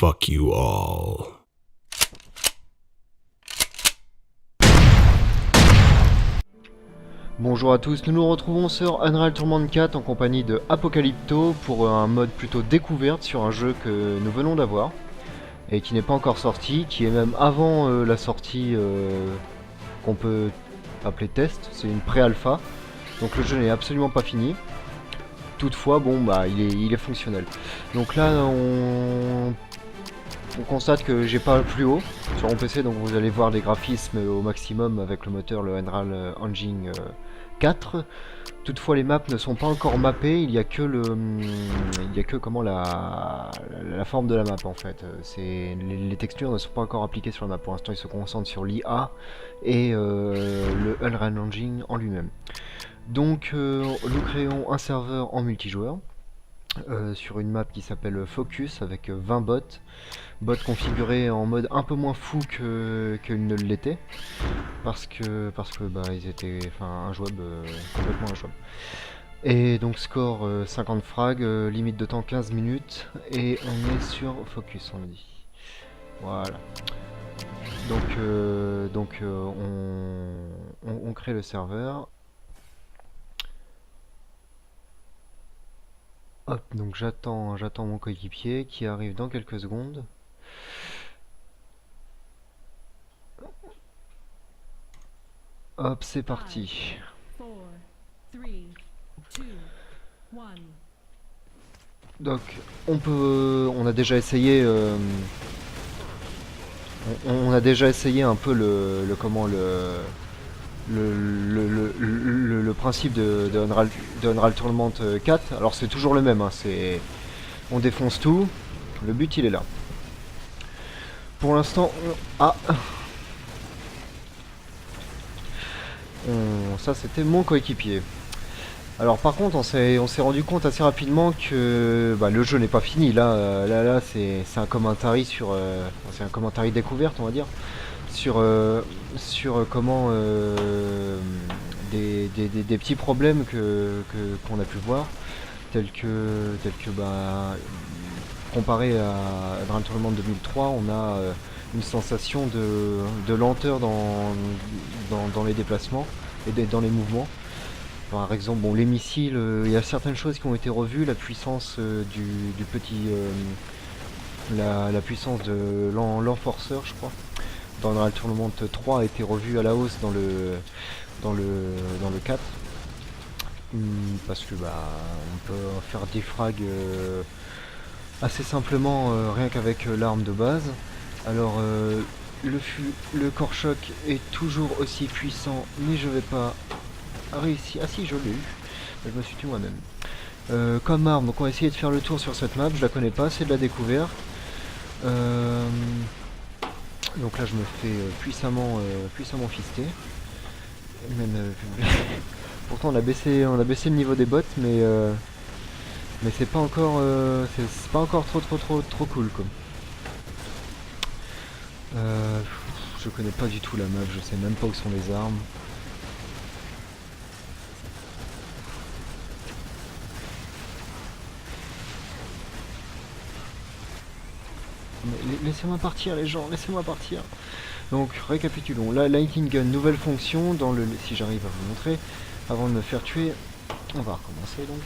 Fuck you all. Bonjour à tous, nous nous retrouvons sur Unreal Tournament 4 en compagnie de Apocalypto pour un mode plutôt découverte sur un jeu que nous venons d'avoir et qui n'est pas encore sorti, qui est même avant la sortie qu'on peut appeler test, c'est une pré-alpha, donc le jeu n'est absolument pas fini. Toutefois, bon bah il est fonctionnel. Donc là on constate que j'ai pas plus haut sur mon PC, donc vous allez voir les graphismes au maximum avec le moteur, le Unreal Engine 4. Toutefois les maps ne sont pas encore mappées, il y a que comment la forme de la map en fait. Les textures ne sont pas encore appliquées sur la map. Pour l'instant ils se concentrent sur l'IA et le Unreal Engine en lui-même. Donc nous créons un serveur en multijoueur sur une map qui s'appelle Focus avec 20 bots configurés en mode un peu moins fou qu'ils ne l'étaient parce que bah, ils étaient injouables, complètement injouables. Et donc score 50 frags, limite de temps 15 minutes et on est sur Focus, on le dit. Voilà. Donc on crée le serveur. Hop, donc j'attends mon coéquipier qui arrive dans quelques secondes. Hop, c'est parti. Donc on a déjà essayé on a déjà essayé un peu le principe de Unreal Tournament 4. Alors c'est toujours le même, hein, on défonce tout, le but il est là. Pour l'instant ça c'était mon coéquipier. Alors par contre on s'est rendu compte assez rapidement que bah, le jeu n'est pas fini. Là c'est un commentary sur c'est un commentary découverte on va dire sur comment des petits problèmes qu'on a pu voir tels que bah, comparé à Unreal Tournament 2003 on a une sensation de lenteur dans les déplacements et dans les mouvements. Par exemple, bon, les missiles, il y a certaines choses qui ont été revues, la puissance du petit, la puissance de l'enforceur, je crois, dans Unreal Tournament 3 a été revue à la hausse dans le 4, parce que bah, on peut faire des frags assez simplement rien qu'avec l'arme de base. Alors le corps choc est toujours aussi puissant, mais je vais pas réussir. Ah si, je l'ai eu. Je me suis tué moi-même. Comme arme, donc on va essayer de faire le tour sur cette map. Je la connais pas, c'est de la découverte. Donc là, je me fais puissamment fister. Même, pourtant, on a baissé le niveau des bots, mais c'est pas encore, c'est pas encore trop cool, quoi. Je connais pas du tout la map, je sais même pas où sont les armes. Laissez-moi partir les gens, laissez-moi partir. Donc récapitulons, la Lightning Gun, nouvelle fonction dans le... Si j'arrive à vous montrer, avant de me faire tuer, on va recommencer donc.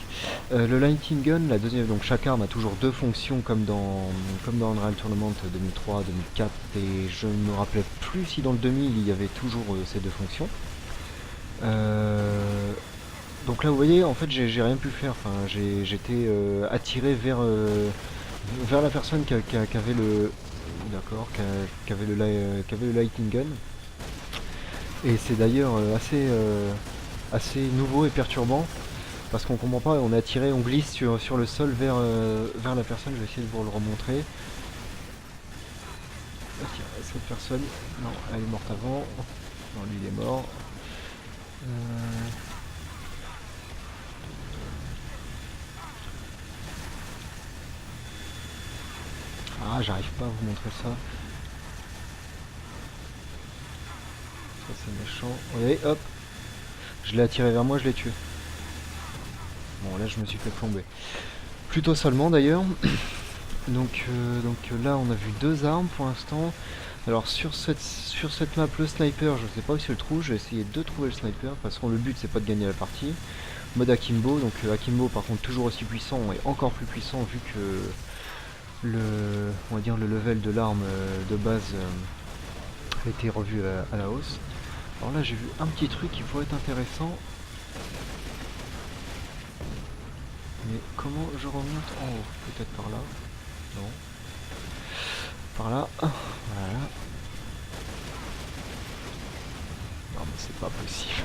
Le Lightning Gun, la deuxième, donc chaque arme a toujours deux fonctions comme dans Unreal Tournament 2003, 2004 et je ne me rappelais plus si dans le 2000 il y avait toujours ces deux fonctions. Donc là vous voyez en fait j'ai rien pu faire, j'étais attiré vers la personne qui avait le qui avait le Lightning Gun, et c'est d'ailleurs assez nouveau et perturbant parce qu'on comprend pas, on est attiré, on glisse sur le sol vers la personne. Je vais essayer de vous le remontrer. Cette personne, non, elle est morte avant. Non, lui il est mort. Ah, j'arrive pas à vous montrer ça. Ça c'est méchant. Oui, hop. Je l'ai attiré vers moi, je l'ai tué. Bon, là je me suis fait plomber. Plutôt seulement d'ailleurs. Donc là on a vu deux armes pour l'instant. Alors sur cette map le sniper je sais pas où c'est le trou, je vais essayer de trouver le sniper. Parce que le but c'est pas de gagner la partie. Mode Akimbo, donc Akimbo par contre toujours aussi puissant et encore plus puissant vu que on va dire le level de l'arme de base a été revu à la hausse. Alors là j'ai vu un petit truc qui pourrait être intéressant. Mais comment je remonte en haut? Peut-être par là? Non. Par là. Voilà. Non mais c'est pas possible.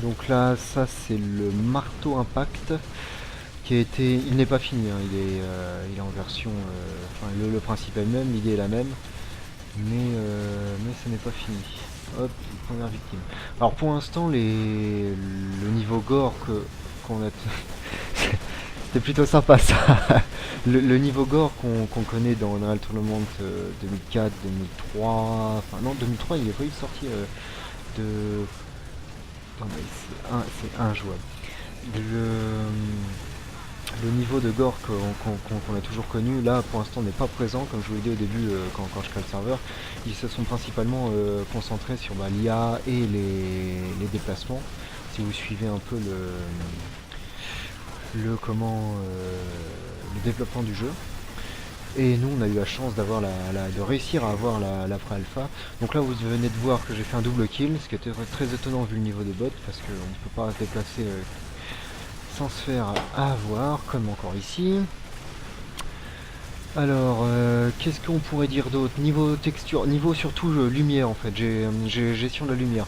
Donc là, ça c'est le marteau impact qui a été... Il n'est pas fini, hein, il est en version... Enfin, le principe est le même, l'idée est la même. Mais ce n'est pas fini. Hop, première victime. Alors pour l'instant, le niveau gore qu'on a... C'était plutôt sympa ça. Le niveau gore qu'on connaît dans Unreal Tournament 2004, 2003... Enfin non, 2003 il est pas eu de sortie de... Non mais c'est injouable. Le niveau de gore qu'on a toujours connu, là pour l'instant n'est pas présent, comme je vous l'ai dit au début quand je crée le serveur. Ils se sont principalement concentrés sur l'IA et les déplacements. Si vous suivez un peu le développement du jeu. Et nous on a eu la chance d'avoir de réussir à avoir la pré-alpha. Donc là vous venez de voir que j'ai fait un double kill, ce qui était très étonnant vu le niveau des bots, parce qu'on ne peut pas se déplacer sans se faire avoir, comme encore ici. Alors, qu'est-ce qu'on pourrait dire d'autre? Niveau texture, niveau surtout lumière en fait, j'ai gestion de la lumière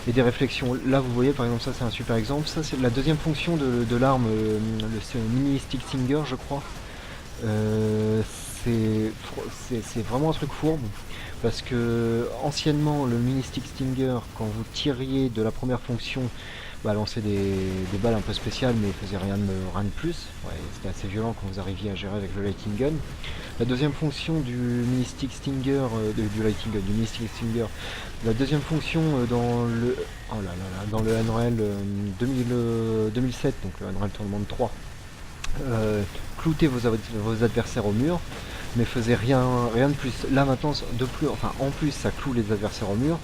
et des réflexions. Là vous voyez par exemple, ça c'est un super exemple, ça c'est la deuxième fonction de l'arme, le mini stick stinger je crois. C'est vraiment un truc fourbe parce que anciennement le mini stick stinger, quand vous tiriez de la première fonction, lançait des balles un peu spéciales mais il faisait rien de plus. Ouais, c'était assez violent quand vous arriviez à gérer avec le lighting gun. La deuxième fonction du mini stick stinger, du lighting gun, du mini stick stinger, la deuxième fonction dans le Unreal 2007, donc le Unreal Tournament 3, clouter vos adversaires au mur, mais faisait rien de plus. Là maintenant, en plus ça cloue les adversaires au mur,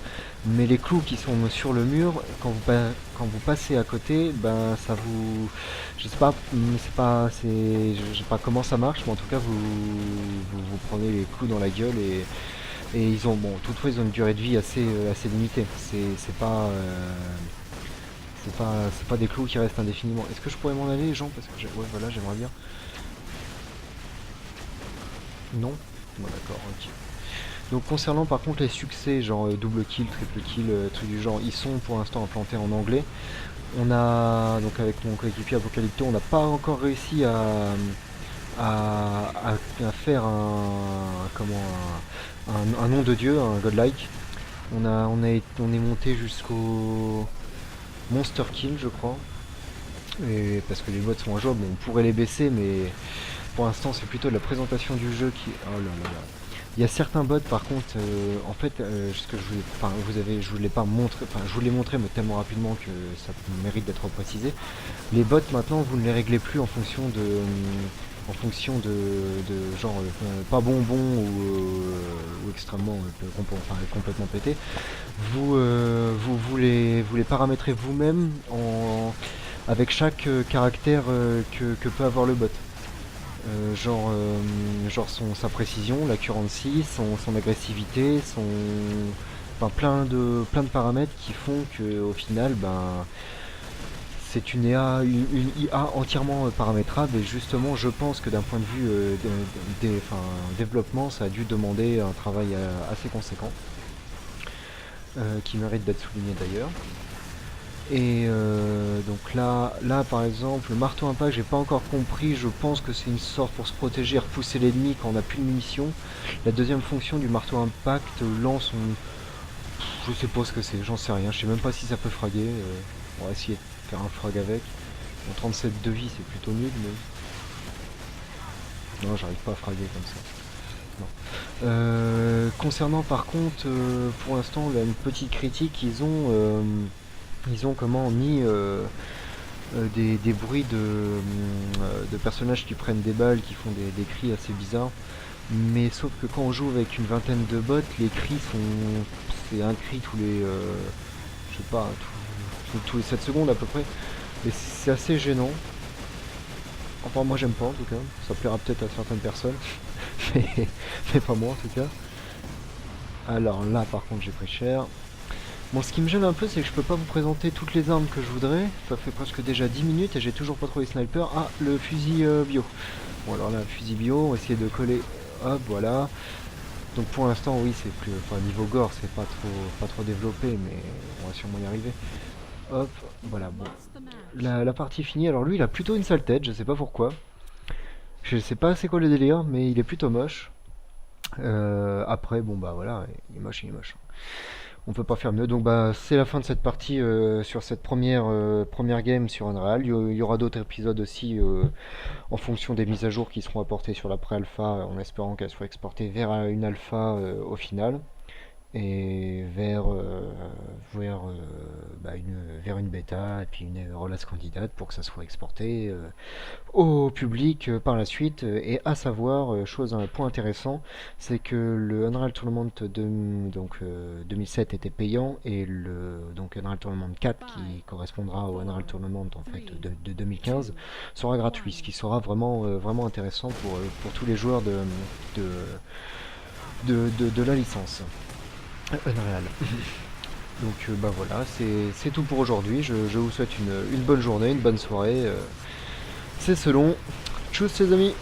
mais les clous qui sont sur le mur, quand vous passez à côté, ça vous... Je sais pas, je sais pas comment ça marche, mais en tout cas vous prenez les clous dans la gueule et ils ont, toutefois ils ont une durée de vie assez limitée. C'est pas des clous qui restent indéfiniment. Est-ce que je pourrais m'en aller, les gens? Parce que ouais, voilà, j'aimerais bien. Non? Bon, d'accord, ok. Donc concernant par contre les succès, genre double kill, triple kill, trucs du genre, ils sont pour l'instant implantés en anglais. On a, donc avec mon coéquipier Apocalypto, on n'a pas encore réussi à faire un nom de dieu, un godlike. On est monté jusqu'au Monster Kill je crois. Et parce que les modes sont injouables, on pourrait les baisser, mais pour l'instant c'est plutôt la présentation du jeu qui... Oh là là là. Il y a certains bots par contre, en fait, ce que je vous l'ai pas montré, je vous l'ai montré mais tellement rapidement que ça mérite d'être précisé. Les bots maintenant vous ne les réglez plus en fonction de genre pas bonbon ou extrêmement complètement pété. Vous les paramétrez vous-même avec chaque caractère que peut avoir le bot. Genre sa précision, l'accuracy, son agressivité, plein de paramètres qui font que au final c'est une IA entièrement paramétrable, et justement je pense que d'un point de vue développement ça a dû demander un travail assez conséquent qui mérite d'être souligné d'ailleurs. Et donc là par exemple le marteau impact j'ai pas encore compris, je pense que c'est une sorte pour se protéger et repousser l'ennemi quand on n'a plus de munitions. La deuxième fonction du marteau impact lance je sais pas ce que c'est, j'en sais rien, je sais même pas si ça peut fraguer, on va essayer de faire un frag avec. En 37 de vie c'est plutôt nul mais... Non, j'arrive pas à fraguer comme ça. Non. Concernant par contre pour l'instant une petite critique, ils ont comment mis des bruits de personnages qui prennent des balles, qui font des cris assez bizarres. Mais sauf que quand on joue avec une vingtaine de bots, les cris sont... C'est un cri tous les... je sais pas, tous les 7 secondes à peu près. Et c'est assez gênant. Enfin moi j'aime pas en tout cas. Ça plaira peut-être à certaines personnes. mais, mais pas moi en tout cas. Alors là par contre j'ai pris cher. Bon, ce qui me gêne un peu, c'est que je peux pas vous présenter toutes les armes que je voudrais. Ça fait presque déjà 10 minutes et j'ai toujours pas trouvé sniper. Ah, le fusil bio. Bon, alors là, le fusil bio, on va essayer de coller. Hop, voilà. Donc pour l'instant, oui, c'est plus... Enfin, niveau gore, c'est pas trop développé, mais on va sûrement y arriver. Hop, voilà, bon. La partie finie. Alors lui, il a plutôt une sale tête, je sais pas pourquoi. Je sais pas c'est quoi le délire, mais il est plutôt moche. Après, bon, bah voilà, il est moche, il est moche. On peut pas faire mieux. Donc bah c'est la fin de cette partie sur cette première game sur Unreal. Il y aura d'autres épisodes aussi en fonction des mises à jour qui seront apportées sur la pré-alpha, en espérant qu'elle soit exportée vers une alpha au final et vers une bêta et puis une relance candidate pour que ça soit exporté au public par la suite. Et à savoir, un point intéressant, c'est que le Unreal Tournament 2007 était payant et le donc Unreal Tournament 4 qui correspondra au Unreal Tournament en fait de 2015 sera gratuit, ce qui sera vraiment intéressant pour tous les joueurs de, de la licence Unreal. Donc bah voilà, c'est tout pour aujourd'hui. Je vous souhaite une bonne journée, une bonne soirée. C'est selon. Tchuss les amis.